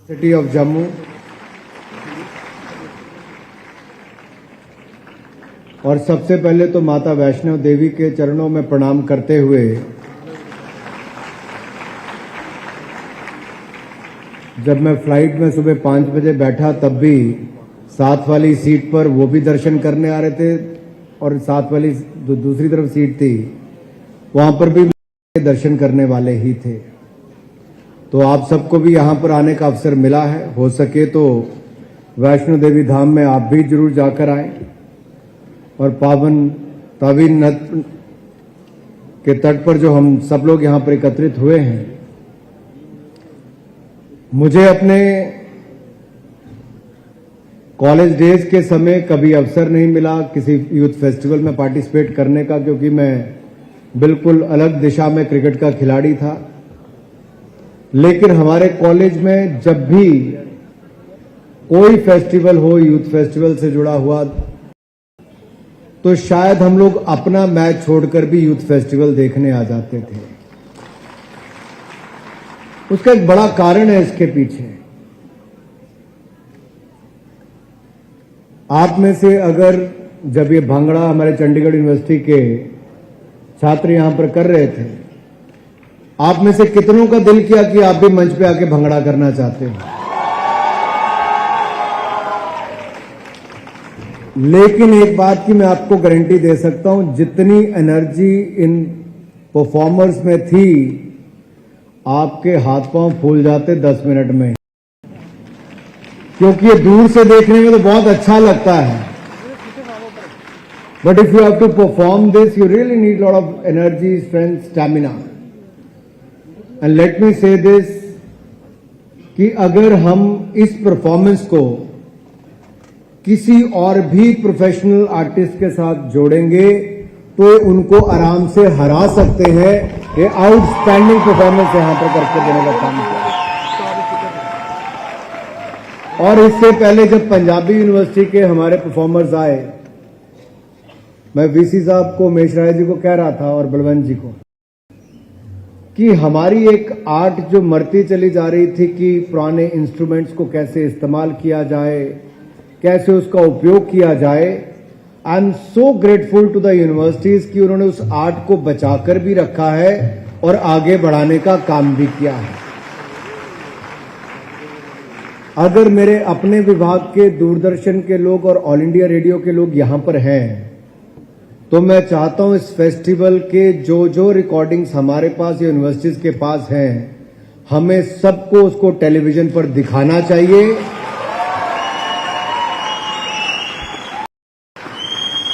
City of Jammu, और सबसे पहले तो माता वैष्णो देवी के चरणों में प्रणाम करते हुए जब मैं फ्लाइट में सुबह 5 बजे बैठा तब भी साथ वाली सीट पर वो भी दर्शन करने आ रहे थे और साथ वाली दूसरी तरफ सीट थी वहां पर भी दर्शन करने वाले ही थे। तो आप सबको भी यहां पर आने का अवसर मिला है। हो सके तो वैष्णो देवी धाम में आप भी जरूर जाकर आएं और पावन तावीन नद के तट पर जो हम सब लोग यहां पर एकत्रित हुए हैं, मुझे अपने कॉलेज डेज के समय कभी अवसर नहीं मिला किसी यूथ फेस्टिवल में पार्टिसिपेट करने का, क्योंकि मैं बिल्कुल अलग दिशा में क्रिकेट का खिलाड़ी था। लेकिन हमारे कॉलेज में जब भी कोई फेस्टिवल हो यूथ फेस्टिवल से जुड़ा हुआ, तो शायद हम लोग अपना मैच छोड़कर भी यूथ फेस्टिवल देखने आ जाते थे। उसका एक बड़ा कारण है इसके पीछे। आप में से अगर जब ये भांगड़ा हमारे चंडीगढ़ यूनिवर्सिटी के छात्र यहां पर कर रहे थे, आप में से कितनों का दिल किया कि आप भी मंच पे आके भंगड़ा करना चाहते हो? लेकिन एक बात की मैं आपको गारंटी दे सकता हूं, जितनी एनर्जी इन परफॉर्मर्स में थी, आपके हाथ पांव फूल जाते 10 मिनट में, क्योंकि ये दूर से देखने में तो बहुत अच्छा लगता है, but if you have to perform this you really need lot of energy, strength, stamina. And let me say this कि अगर हम इस परफॉर्मेंस को किसी और भी प्रोफेशनल आर्टिस्ट के साथ जोड़ेंगे तो उनको आराम से हरा सकते हैं। ये आउटस्टैंडिंग परफॉर्मेंस यहां पर करके देने का काम किया। और इससे पहले जब पंजाबी यूनिवर्सिटी के हमारे परफॉर्मर्स आए, मैं वीसी साहब को, उमेश राय जी को कह रहा था और बलवंत जी को, कि हमारी एक आर्ट जो मरती चली जा रही थी कि पुराने इंस्ट्रूमेंट्स को कैसे इस्तेमाल किया जाए, कैसे उसका उपयोग किया जाए। I am so grateful to the universities कि उन्होंने उस आर्ट को बचाकर भी रखा है और आगे बढ़ाने का काम भी किया है। अगर मेरे अपने विभाग के दूरदर्शन के लोग और ऑल इंडिया रेडियो के लोग यहां पर हैं, तो मैं चाहता हूं इस फेस्टिवल के जो रिकॉर्डिंग्स हमारे पास यूनिवर्सिटीज के पास हैं, हमें सबको उसको टेलीविजन पर दिखाना चाहिए।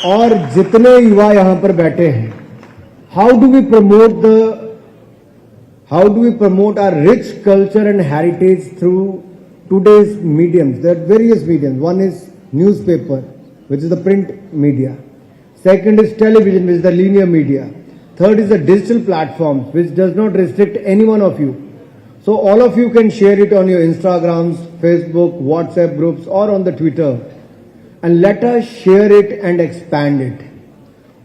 और जितने युवा यहां पर बैठे हैं, how do we promote our rich culture and heritage through today's mediums? There are various mediums. One is newspaper, which is the print media. Second is television, which is the linear media. Third is the digital platforms, which does not restrict any one of you. So all of you can share it on your Instagrams, Facebook, WhatsApp groups, or on the Twitter. And let us share it and expand it.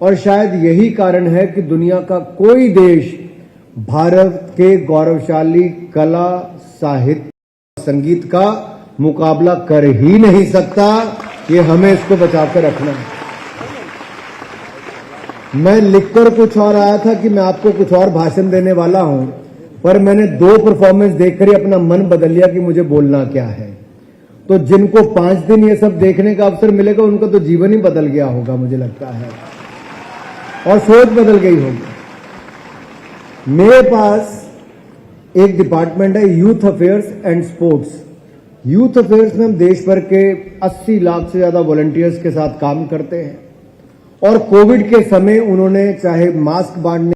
और शायद यही कारण है कि दुनिया का कोई देश भारत के गौरवशाली कला, साहित्य, संगीत का मुकाबला कर ही नहीं सकता। ये हमें इसको बचाकर रखना है। मैं लिखकर कुछ और आया था कि मैं आपको कुछ और भाषण देने वाला हूं, पर मैंने 2 परफॉर्मेंस देखकर ही अपना मन बदल लिया कि मुझे बोलना क्या है। तो जिनको 5 दिन ये सब देखने का अवसर मिलेगा, उनका तो जीवन ही बदल गया होगा, मुझे लगता है, और सोच बदल गई होगी। मेरे पास एक डिपार्टमेंट है youth affairs and sports. Youth affairs में हम देश भर के 80 लाख से ज्यादा वॉलंटियर्स के साथ काम करते हैं, और कोविड के समय उन्होंने चाहे मास्क बांटने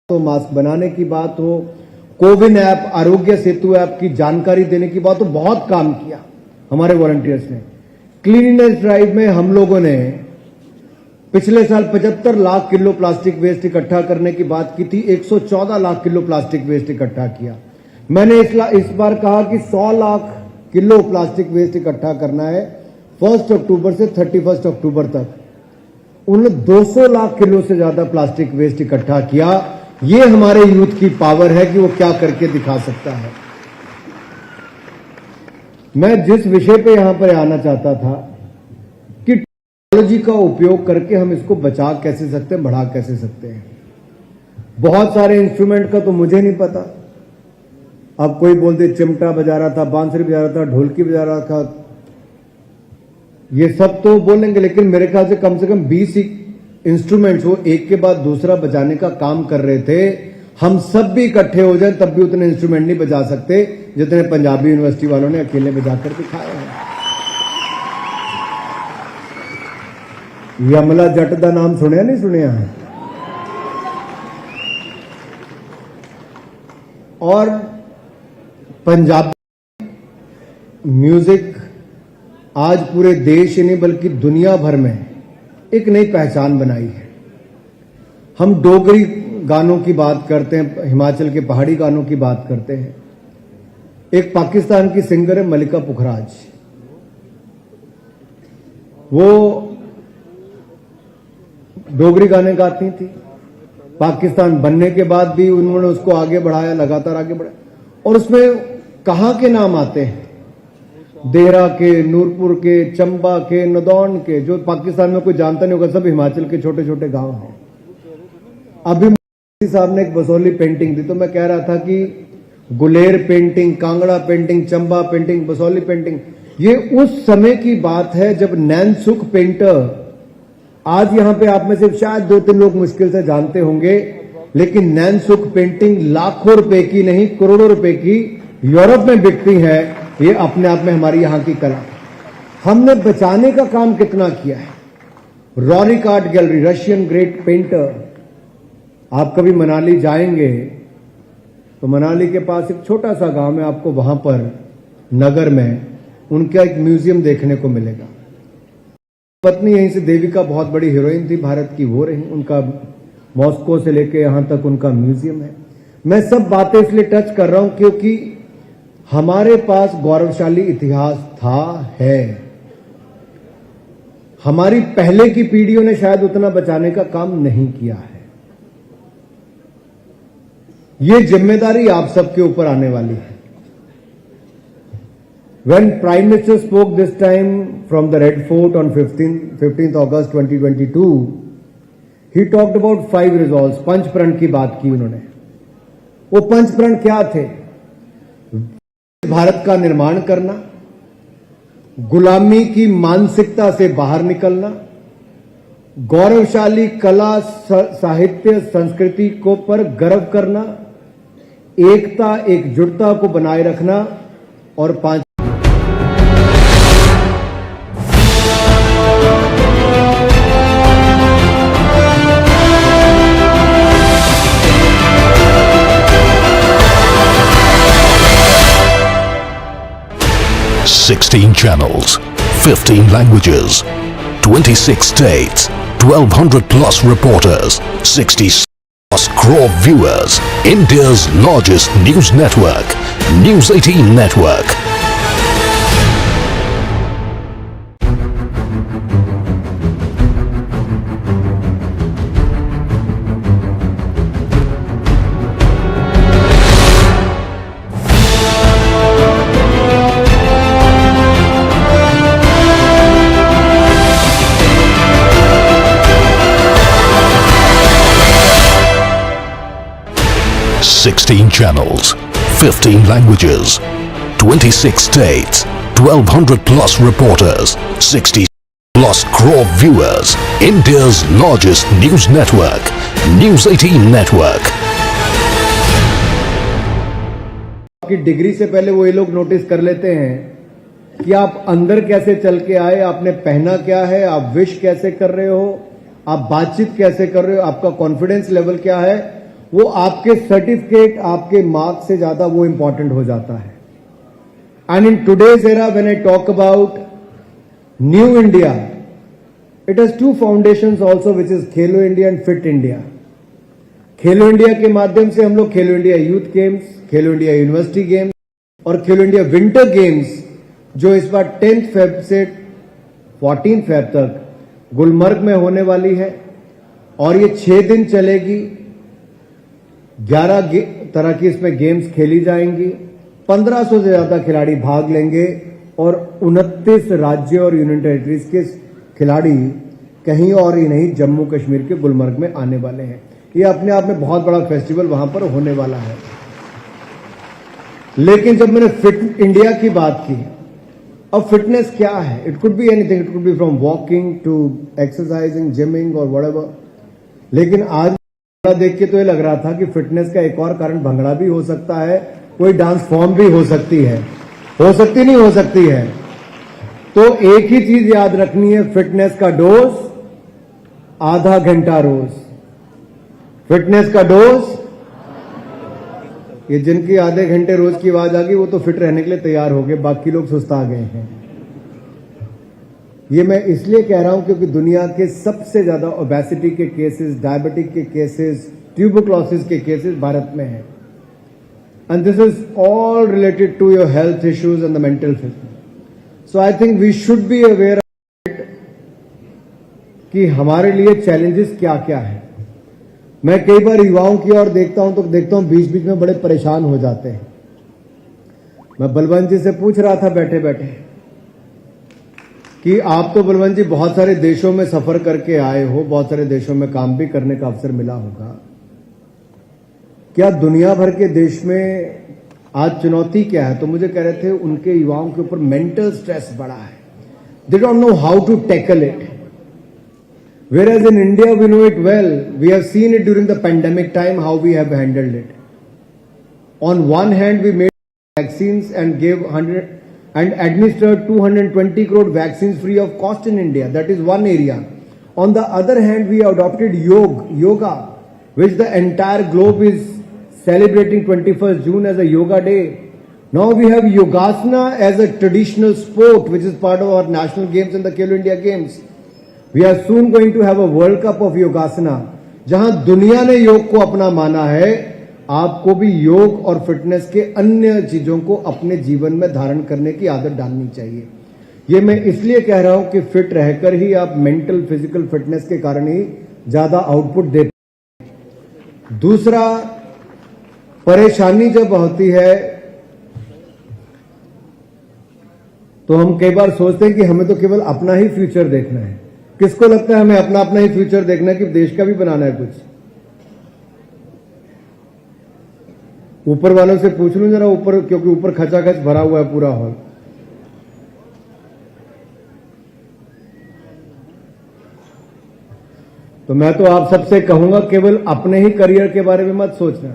तो मास्क बनाने की बात हो, कोविन ऐप, आरोग्य सेतु ऐप की जानकारी देने की बात हो, बहुत काम किया हमारे वॉलंटियर्स ने। क्लीननेस ड्राइव में हम लोगों ने पिछले साल 75 लाख किलो प्लास्टिक वेस्ट इकट्ठा करने की बात की थी, 114 लाख किलो प्लास्टिक वेस्ट इकट्ठा किया। मैंने इस बार कहा कि 100 लाख किलो प्लास्टिक वेस्ट इकट्ठा करना है 1 अक्टूबर से 31 अक्टूबर तक। उन्होंने 200 लाख किलो से ज्यादा प्लास्टिक वेस्ट इकट्ठा किया। ये हमारे यूथ की पावर है कि वो क्या करके दिखा सकता है। मैं जिस विषय पे यहां पर आना चाहता था कि टेक्नोलॉजी का उपयोग करके हम इसको बचा कैसे सकते हैं, बढ़ा कैसे सकते हैं। बहुत सारे इंस्ट्रूमेंट का तो मुझे नहीं पता। अब कोई बोलते चिमटा बजा रहा था, बांसुरी बजा रहा था, ढोलकी बजा रहा था, ये सब तो बोलेंगे, लेकिन मेरे ख्याल से कम 20 इंस्ट्रूमेंट्स वो एक के बाद दूसरा बजाने का काम कर रहे थे। हम सब भी इकट्ठे हो जाए तब भी उतने इंस्ट्रूमेंट नहीं बजा सकते जितने पंजाबी यूनिवर्सिटी वालों ने अकेले बजाकर दिखाए हैं। यमला जट का नाम सुनिया नहीं सुनिया है? और पंजाबी म्यूजिक आज पूरे देश ही नहीं बल्कि दुनिया भर में एक नई पहचान बनाई है। हम डोगरी गानों की बात करते हैं, हिमाचल के पहाड़ी गानों की बात करते हैं। एक पाकिस्तान की सिंगर है मलिका पुखराज, वो डोगरी गाने गाती थी। पाकिस्तान बनने के बाद भी उन्होंने उसको आगे बढ़ाया, लगातार आगे बढ़ाया। और उसमें कहां के नाम आते हैं? देहरा के, नूरपुर के, चंबा के, नदौन के, जो पाकिस्तान में कोई जानता नहीं होगा, सब हिमाचल के छोटे छोटे गांव हैं। अभी साहब ने एक बसोली पेंटिंग दी तो मैं कह रहा था कि Guler painting, Kangra painting, Chamba painting, Basoli painting, ये उस समय की बात है जब नैनसुख पेंटर, आज यहां पे आप में से शायद 2-3 लोग मुश्किल से जानते होंगे, लेकिन नैनसुख पेंटिंग लाखों रुपए की नहीं करोड़ों रुपए की यूरोप में बिकती है। ये अपने आप में हमारी यहां की कला। हमने बचाने का काम कितना किया है। Roerich art gallery, Russian great painter. आप कभी मनाली जाएंगे तो मनाली के पास एक छोटा सा गांव है, आपको वहां पर नगर में उनका एक म्यूजियम देखने को मिलेगा। पत्नी यहीं से देविका बहुत बड़ी हीरोइन थी भारत की, वो रही। उनका मॉस्को से लेके यहां तक उनका म्यूजियम है। मैं सब बातें इसलिए टच कर रहा हूं क्योंकि हमारे पास गौरवशाली इतिहास था, है। हमारी पहले की पीढ़ियों ने शायद उतना बचाने का काम नहीं किया है। ये जिम्मेदारी आप सबके ऊपर आने वाली है। When Prime Minister spoke this time from the Red Fort on 15th August 2022, he talked about 5 resolves, पंच प्रण की बात की उन्होंने। वो पंच प्रण क्या थे? भारत का निर्माण करना, गुलामी की मानसिकता से बाहर निकलना, गौरवशाली कला, साहित्य, संस्कृति को पर गर्व करना, एकता, एकजुटता को बनाए रखना, और 5 16 channels, 15 languages, 26 states, 1200 plus reporters, 60 plus crore viewers. India's largest news network, News 18 Network. Sixteen channels, 15 languages, 26 states, 1200 plus reporters, 60 plus crore viewers. India's largest news network, News 18 Network. आपकी डिग्री से पहले वो ये लोग नोटिस कर लेते हैं कि आप अंदर कैसे चल के आए, आपने पहना क्या है, आप विश कैसे कर रहे हो, आप बातचीत कैसे कर रहे हो, आपका कॉन्फिडेंस लेवल क्या है। वो आपके सर्टिफिकेट, आपके मार्क्स से ज्यादा वो इंपॉर्टेंट हो जाता है। And in today's era when I talk about new India, it has 2 foundations also, which is Khelo India and fit India. Khelo India के माध्यम से हम लोग खेलो इंडिया यूथ गेम्स, खेलो इंडिया यूनिवर्सिटी गेम्स और खेलो इंडिया विंटर गेम्स, जो इस बार 10 Feb से 14 Feb तक गुलमर्ग में होने वाली है, और ये 6 दिन चलेगी। 11 तरह की इसमें गेम्स खेली जाएंगी। 1500 से ज्यादा खिलाड़ी भाग लेंगे और 29 राज्य और यूनियन टेरिटरीज के खिलाड़ी कहीं और ही नहीं, जम्मू कश्मीर के गुलमर्ग में आने वाले हैं। ये अपने आप में बहुत बड़ा फेस्टिवल वहां पर होने वाला है। लेकिन जब मैंने फिट इंडिया की बात की, अब फिटनेस क्या है? It could be anything, it could be from walking to exercising, gymming और व्हाटएवर। लेकिन आज देख के तो ये लग रहा था कि फिटनेस का एक और कारण भंगड़ा भी हो सकता है, कोई डांस फॉर्म भी हो सकती है, हो सकती नहीं हो सकती है। तो एक ही चीज याद रखनी है, फिटनेस का डोज आधा घंटा रोज। फिटनेस का डोज, ये जिनकी आधे घंटे रोज की आवाज आ गई वो तो फिट रहने के लिए तैयार हो गए, बाकी लोग सुस्ता गए हैं। ये मैं इसलिए कह रहा हूं क्योंकि दुनिया के सबसे ज्यादा ओबेसिटी के केसेस, डायबिटिक के केसेस, ट्यूबरक्लोसिस के केसेस भारत में हैं। And this is all related to your health issues and the mental fitness. So I think we should be aware कि हमारे लिए चैलेंजेस क्या क्या है। मैं कई बार युवाओं की ओर देखता हूं तो देखता हूं बीच बीच में बड़े परेशान हो जाते हैं। मैं बलवंत जी से पूछ रहा था बैठे बैठे कि आप तो बलवंत जी बहुत सारे देशों में सफर करके आए हो, बहुत सारे देशों में काम भी करने का अवसर मिला होगा, क्या दुनिया भर के देश में आज चुनौती क्या है? तो मुझे कह रहे थे उनके युवाओं के ऊपर मेंटल स्ट्रेस बड़ा है, they don't know how to tackle it. Whereas in India we know it well, we have seen it during the pandemic time how we have handled it. On one hand we made vaccines and gave 100 and administered 220 crore vaccines free of cost in India. That is one area. On the other hand we adopted yoga, which the entire globe is celebrating 21st June as a yoga day. Now we have Yogasana as a traditional sport which is part of our national games and the Khelo India Games. We are soon going to have a World Cup of Yogasana, जहां दुनिया ने योग को अपना माना है। आपको भी योग और फिटनेस के अन्य चीजों को अपने जीवन में धारण करने की आदत डालनी चाहिए। ये मैं इसलिए कह रहा हूं कि फिट रहकर ही आप मेंटल फिजिकल फिटनेस के कारण ही ज्यादा आउटपुट दे। दूसरा, परेशानी जब होती है तो हम कई बार सोचते हैं कि हमें तो केवल अपना ही फ्यूचर देखना है। किसको लगता है हमें अपना अपना ही फ्यूचर देखना है कि देश का भी बनाना है कुछ? ऊपर वालों से पूछ लूं जरा, ऊपर, क्योंकि ऊपर खचाखच भरा हुआ है पूरा हॉल। तो मैं तो आप सबसे कहूंगा केवल अपने ही करियर के बारे में मत सोचना।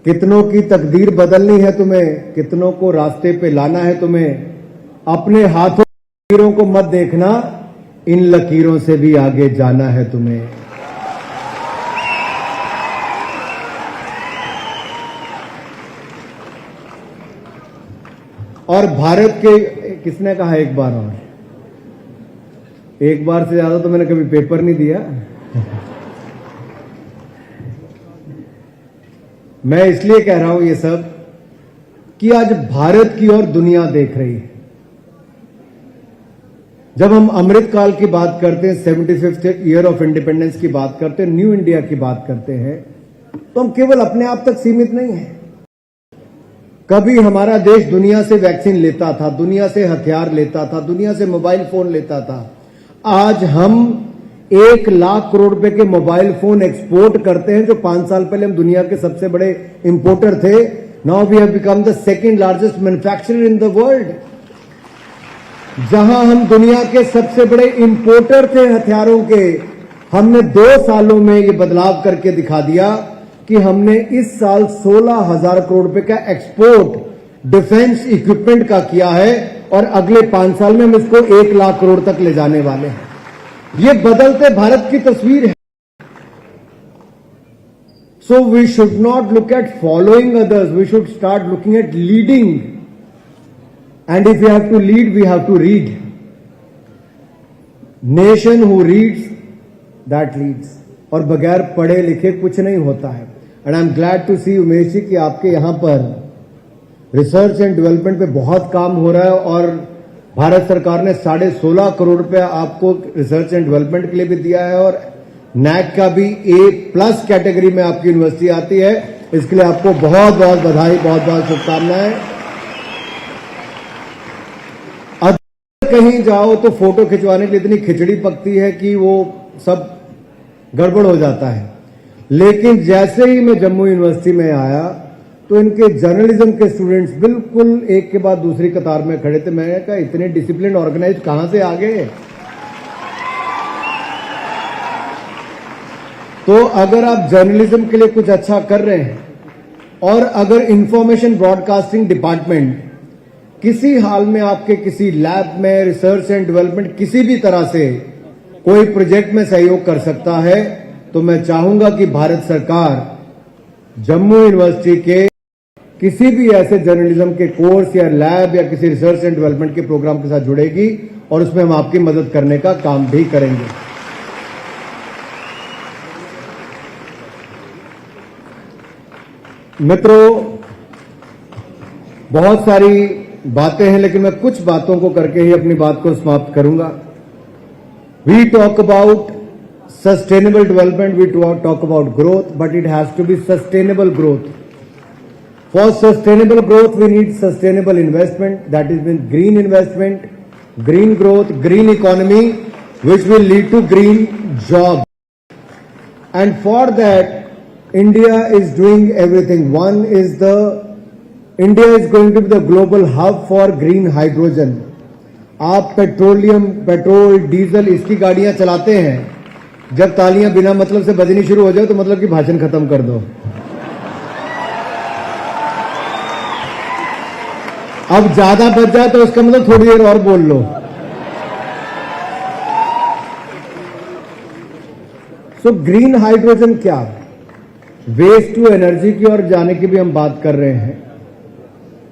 कितनों की तकदीर बदलनी है तुम्हें, कितनों को रास्ते पे लाना है तुम्हें। अपने हाथों लकीरों को मत देखना, इन लकीरों से भी आगे जाना है तुम्हें। और भारत के, किसने कहा एक बार और, एक बार से ज्यादा तो मैंने कभी पेपर नहीं दिया। मैं इसलिए कह रहा हूं ये सब कि आज भारत की ओर दुनिया देख रही है। जब हम अमृत काल की बात करते हैं, 75th ईयर ऑफ इंडिपेंडेंस की बात करते हैं, न्यू इंडिया की बात करते हैं, तो हम केवल अपने आप तक सीमित नहीं है। कभी हमारा देश दुनिया से वैक्सीन लेता था, दुनिया से हथियार लेता था, दुनिया से मोबाइल फोन लेता था। आज हम 1 लाख करोड़ रुपए के मोबाइल फोन एक्सपोर्ट करते हैं, जो 5 साल पहले हम दुनिया के सबसे बड़े इंपोर्टर थे। Now we have become the second largest manufacturer in the world. जहां हम दुनिया के सबसे बड़े इंपोर्टर थे हथियारों के, हमने 2 सालों में ये बदलाव करके दिखा दिया कि हमने इस साल 16,000 करोड़ रुपए का एक्सपोर्ट डिफेंस इक्विपमेंट का किया है, और अगले 5 साल में हम इसको 1 लाख करोड़ तक ले जाने वाले हैं। ये बदलते भारत की तस्वीर है। So we should not look at following others, we should start looking at leading. And if we have to lead, we have to read. Nation who reads, that leads. और बगैर पढ़े लिखे कुछ नहीं होता है। And I'm glad to see Umesh ji कि आपके यहां पर रिसर्च एंड डेवलपमेंट पे बहुत काम हो रहा है, और भारत सरकार ने 16.5 करोड़ रुपया आपको रिसर्च एंड डेवलपमेंट के लिए भी दिया है, और नैक का भी A+ कैटेगरी में आपकी यूनिवर्सिटी आती है। इसके लिए आपको बहुत बहुत बधाई, बहुत बहुत शुभकामनाएं। कहीं जाओ तो फोटो खिंचवाने के लिए इतनी खिचड़ी पकती है कि वो सब गड़बड़ हो जाता है। लेकिन जैसे ही मैं जम्मू यूनिवर्सिटी में आया तो इनके जर्नलिज्म के स्टूडेंट्स बिल्कुल एक के बाद दूसरी कतार में खड़े थे। मैंने कहा इतने डिसिप्लिन ऑर्गेनाइज कहां से आ गए। तो अगर आप जर्नलिज्म के लिए कुछ अच्छा कर रहे हैं और अगर इंफॉर्मेशन ब्रॉडकास्टिंग डिपार्टमेंट किसी हाल में आपके किसी लैब में रिसर्च एंड डेवलपमेंट किसी भी तरह से कोई प्रोजेक्ट में सहयोग कर सकता है तो मैं चाहूंगा कि भारत सरकार जम्मू यूनिवर्सिटी के किसी भी ऐसे जर्नलिज्म के कोर्स या लैब या किसी रिसर्च एंड डेवलपमेंट के प्रोग्राम के साथ जुड़ेगी और उसमें हम आपकी मदद करने का काम भी करेंगे। मित्रों, बहुत सारी बातें हैं लेकिन मैं कुछ बातों को करके ही अपनी बात को समाप्त करूंगा। We talk about sustainable development, we talk about growth, but it has to be sustainable growth. For sustainable growth, we need sustainable investment, that is means green investment, green growth, green economy, which will lead to green jobs. And for that, India is doing everything. One is India is going to be the global hub for green hydrogen. आप petrol, diesel इसकी गाड़ियां चलाते हैं, जब तालियां बिना मतलब से बजनी शुरू हो जाए तो मतलब कि भाषण खत्म कर दो। अब ज्यादा बच जाए तो इसका मतलब थोड़ी देर और बोल लो। सो ग्रीन हाइड्रोजन क्या, वेस्ट टू एनर्जी की ओर जाने की भी हम बात कर रहे हैं।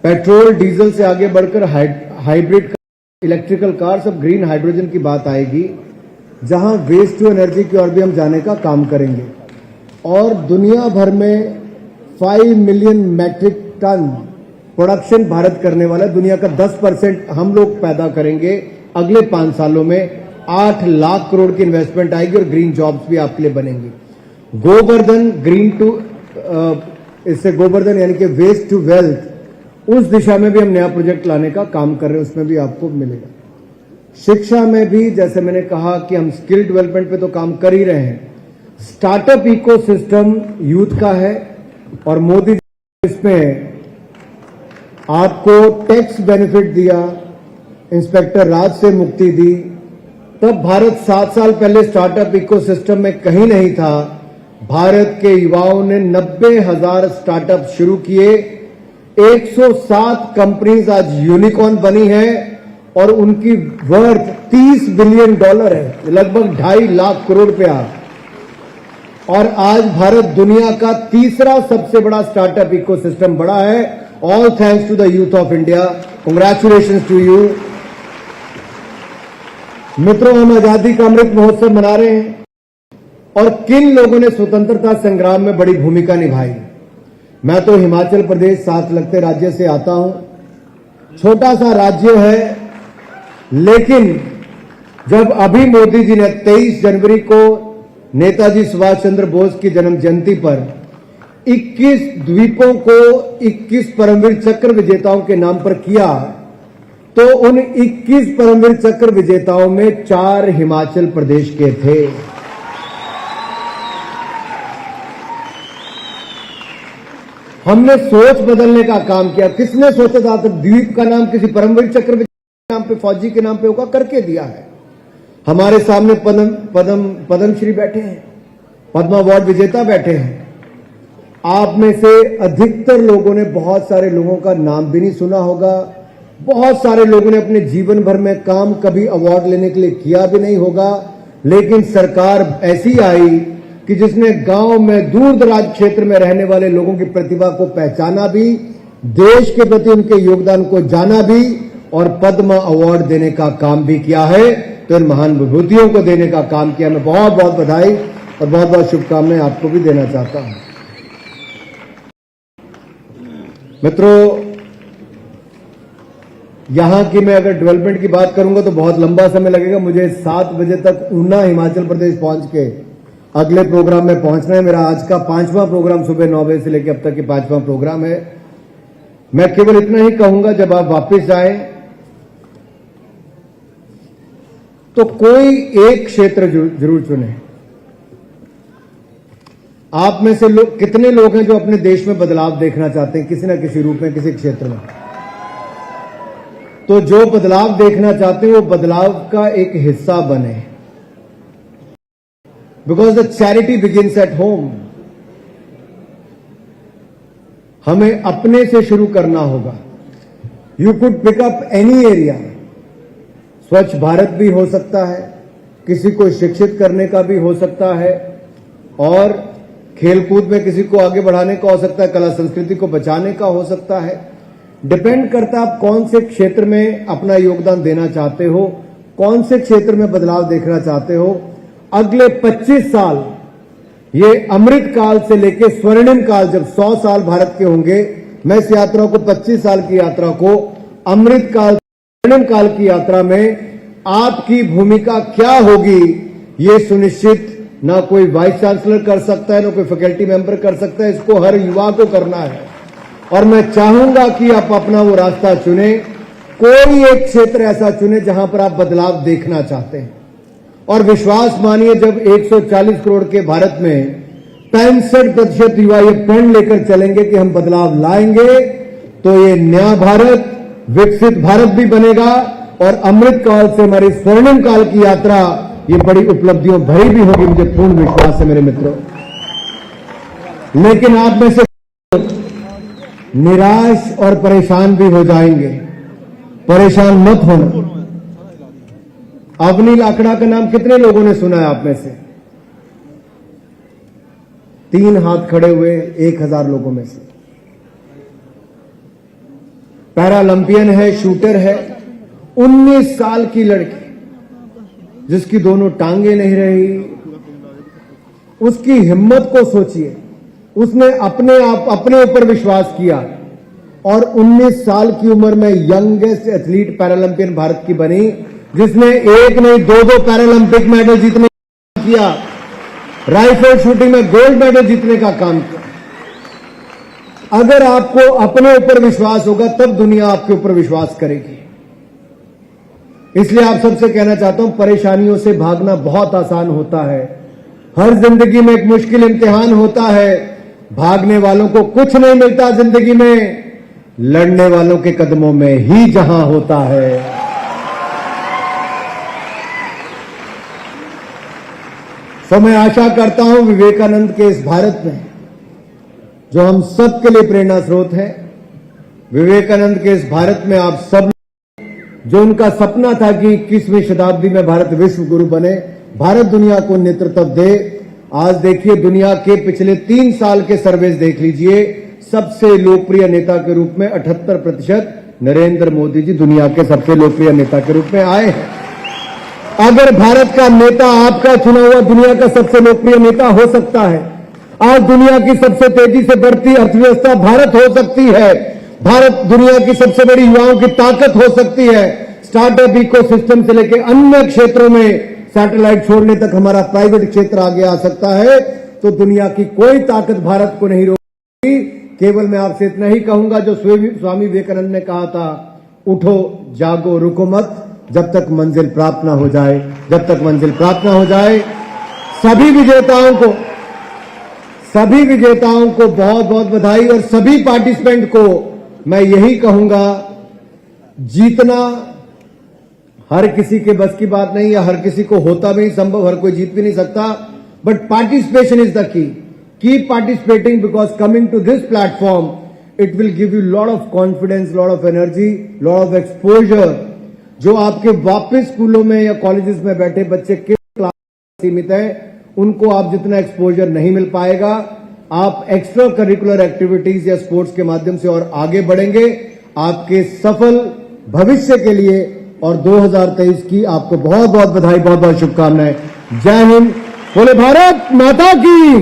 पेट्रोल डीजल से आगे बढ़कर हाइब्रिड इलेक्ट्रिकल कार, सब ग्रीन हाइड्रोजन की बात आएगी, जहां वेस्ट टू एनर्जी की ओर भी हम जाने का काम करेंगे। और दुनिया भर में 5 million metric ton production Bharat करने वाला है। दुनिया का 10% हम लोग पैदा करेंगे। अगले 5 सालों में 8 लाख करोड़ की इन्वेस्टमेंट आएगी और ग्रीन जॉब्स भी आपके लिए बनेंगे। गोवर्धन ग्रीन टू इससे गोवर्धन यानी कि वेस्ट टू वेल्थ, उस दिशा में भी हम नया प्रोजेक्ट लाने का काम कर रहे हैं, उसमें भी आपको मिलेगा। शिक्षा में भी जैसे मैंने कहा कि हम स्किल डेवलपमेंट पे तो काम कर ही रहे हैं। स्टार्टअप इकोसिस्टम यूथ का है और मोदी जी इसमें आपको टैक्स बेनिफिट दिया, इंस्पेक्टर राज से मुक्ति दी। तब भारत 7 साल पहले स्टार्टअप इकोसिस्टम में कहीं नहीं था। भारत के युवाओं ने 90,000 स्टार्टअप शुरू किए। 107 कंपनीज आज यूनिकॉर्न बनी है और उनकी वर्थ $30 बिलियन है, लगभग 2.5 लाख करोड़ रुपया। और आज भारत दुनिया का तीसरा सबसे बड़ा स्टार्टअप इकोसिस्टम बड़ा है। All thanks to the youth of India. Congratulations to you. मित्रों, हम आजादी का अमृत महोत्सव मना रहे हैं और किन लोगों ने स्वतंत्रता संग्राम में बड़ी भूमिका निभाई। मैं तो हिमाचल प्रदेश साथ लगते राज्य से आता हूं। छोटा सा राज्य है, लेकिन जब अभी मोदी जी ने 23 जनवरी को नेताजी सुभाष चंद्र बोस की जन्म जयंती पर 21 द्वीपों को 21 परमवीर चक्र विजेताओं के नाम पर किया, तो उन 21 परमवीर चक्र विजेताओं में 4 हिमाचल प्रदेश के थे। हमने सोच बदलने का काम किया। किसने सोचा था द्वीप का नाम किसी परमवीर चक्र विजेता नाम पे, फौजी के नाम पे होगा, करके दिया है। हमारे सामने पद्मश्री बैठे हैं, पद्म अवार्ड विजेता बैठे हैं। आप में से अधिकतर लोगों ने, बहुत सारे लोगों का नाम भी नहीं सुना होगा। बहुत सारे लोगों ने अपने जीवन भर में काम कभी अवार्ड लेने के लिए किया भी नहीं होगा। लेकिन सरकार ऐसी आई कि जिसने गांव में, दूर दराज क्षेत्र में रहने वाले लोगों की प्रतिभा को पहचाना भी, देश के प्रति उनके योगदान को जाना भी और पद्म अवार्ड देने का काम भी किया है। तो इन महान विभूतियों को देने का काम किया। मैं बहुत बहुत बधाई और बहुत बहुत शुभकामनाएं आपको भी देना चाहता हूं। मित्रों, यहां की मैं अगर डेवलपमेंट की बात करूंगा तो बहुत लंबा समय लगेगा। मुझे 7 बजे तक ऊना हिमाचल प्रदेश पहुंच के अगले प्रोग्राम में पहुंचना है। मेरा आज का 5वां प्रोग्राम सुबह 9 बजे से लेकर अब तक की 5वां प्रोग्राम है। मैं केवल इतना ही कहूंगा, जब आप वापस आए तो कोई एक क्षेत्र जरूर चुने। आप में से कितने लोग हैं जो अपने देश में बदलाव देखना चाहते हैं किसी ना किसी रूप में, किसी क्षेत्र में? तो जो बदलाव देखना चाहते हैं वो बदलाव का एक हिस्सा बने, because the charity begins at home. हमें अपने से शुरू करना होगा। You could pick up any area. Swachh Bharat भी हो सकता है, किसी को शिक्षित करने का भी हो सकता है, और खेलकूद में किसी को आगे बढ़ाने का हो सकता है, कला संस्कृति को बचाने का हो सकता है। डिपेंड करता है आप कौन से क्षेत्र में अपना योगदान देना चाहते हो, कौन से क्षेत्र में बदलाव देखना चाहते हो। अगले 25 साल, ये अमृत काल से लेकर स्वर्णिम काल, जब 100 साल भारत के होंगे, मैं इस यात्रा को 25 साल की यात्रा को अमृत काल, स्वर्णिम काल की यात्रा में आपकी भूमिका क्या होगी, ये सुनिश्चित ना कोई वाइस चांसलर कर सकता है, ना कोई फैकल्टी मेंबर कर सकता है। इसको हर युवा को करना है, और मैं चाहूंगा कि आप अपना वो रास्ता चुने। कोई एक क्षेत्र ऐसा चुने जहां पर आप बदलाव देखना चाहते हैं। और विश्वास मानिए, जब 140 करोड़ के भारत में 65% युवा ये प्रण लेकर चलेंगे कि हम बदलाव लाएंगे, तो ये नया भारत, विकसित भारत भी बनेगा, और अमृत काल से हमारी स्वर्णिम काल की यात्रा ये बड़ी उपलब्धियों भरी भी होगी, मुझे पूर्ण विश्वास है मेरे मित्रों। लेकिन आप में से निराश और परेशान भी हो जाएंगे। परेशान मत होना। अवनी लाकड़ा का नाम कितने लोगों ने सुना है आप में से? 3 हाथ खड़े हुए 1000 लोगों में से। पैरालंपियन है, शूटर है, 19 साल की लड़की जिसकी दोनों टांगे नहीं रही। उसकी हिम्मत को सोचिए। उसने अपने ऊपर विश्वास किया, और 19 साल की उम्र में यंगेस्ट एथलीट पैरालंपियन भारत की बनी, जिसने एक नहीं 2 पैरालंपिक मेडल जीतने का किया, राइफल शूटिंग में गोल्ड मेडल जीतने का काम किया। अगर आपको अपने ऊपर विश्वास होगा, तब दुनिया आपके ऊपर विश्वास करेगी। इसलिए आप सबसे कहना चाहता हूं, परेशानियों से भागना बहुत आसान होता है। हर जिंदगी में एक मुश्किल इम्तिहान होता है। भागने वालों को कुछ नहीं मिलता जिंदगी में, लड़ने वालों के कदमों में ही जहां होता है। तो मैं आशा करता हूं विवेकानंद के इस भारत में, जो हम सबके लिए प्रेरणा स्रोत है, विवेकानंद के इस भारत में आप सब, जो उनका सपना था कि 21वीं शताब्दी में भारत विश्व गुरु बने, भारत दुनिया को नेतृत्व दे। आज देखिए, दुनिया के पिछले 3 साल के सर्वेस देख लीजिए, सबसे लोकप्रिय नेता के रूप में 78% नरेंद्र मोदी जी दुनिया के सबसे लोकप्रिय नेता के रूप में आए हैं। अगर भारत का नेता, आपका चुना हुआ, दुनिया का सबसे लोकप्रिय नेता हो सकता है, आज दुनिया की सबसे तेजी से बढ़ती अर्थव्यवस्था भारत हो सकती है, भारत दुनिया की सबसे बड़ी युवाओं की ताकत हो सकती है, स्टार्टअप इकोसिस्टम से लेकर अन्य क्षेत्रों में सैटेलाइट छोड़ने तक हमारा प्राइवेट क्षेत्र आगे आ सकता है, तो दुनिया की कोई ताकत भारत को नहीं रोकेगी। केवल मैं आपसे इतना ही कहूंगा, जो स्वामी विवेकानंद ने कहा था, उठो जागो रुको मत, जब तक मंजिल प्राप्त ना हो जाए। जब तक मंजिल प्राप्त ना हो जाए। सभी विजेताओं को बहुत बहुत बधाई, और सभी पार्टिसिपेंट को मैं यही कहूंगा, जीतना हर किसी के बस की बात नहीं, या हर किसी को होता भी नहीं संभव, हर कोई जीत भी नहीं सकता, but participation is the key. Keep participating, because coming to this platform it will give you lot of confidence, lot of energy, lot of exposure, जो आपके वापस स्कूलों में या कॉलेजेस में बैठे बच्चे के क्लास सीमित है, उनको आप जितना एक्सपोजर नहीं मिल पाएगा। आप एक्स्ट्रा करिकुलर एक्टिविटीज या स्पोर्ट्स के माध्यम से और आगे बढ़ेंगे, आपके सफल भविष्य के लिए। और 2023 की आपको बहुत बहुत बधाई, बहुत बहुत शुभकामनाएं। जय हिंद, बोले भारत माता की।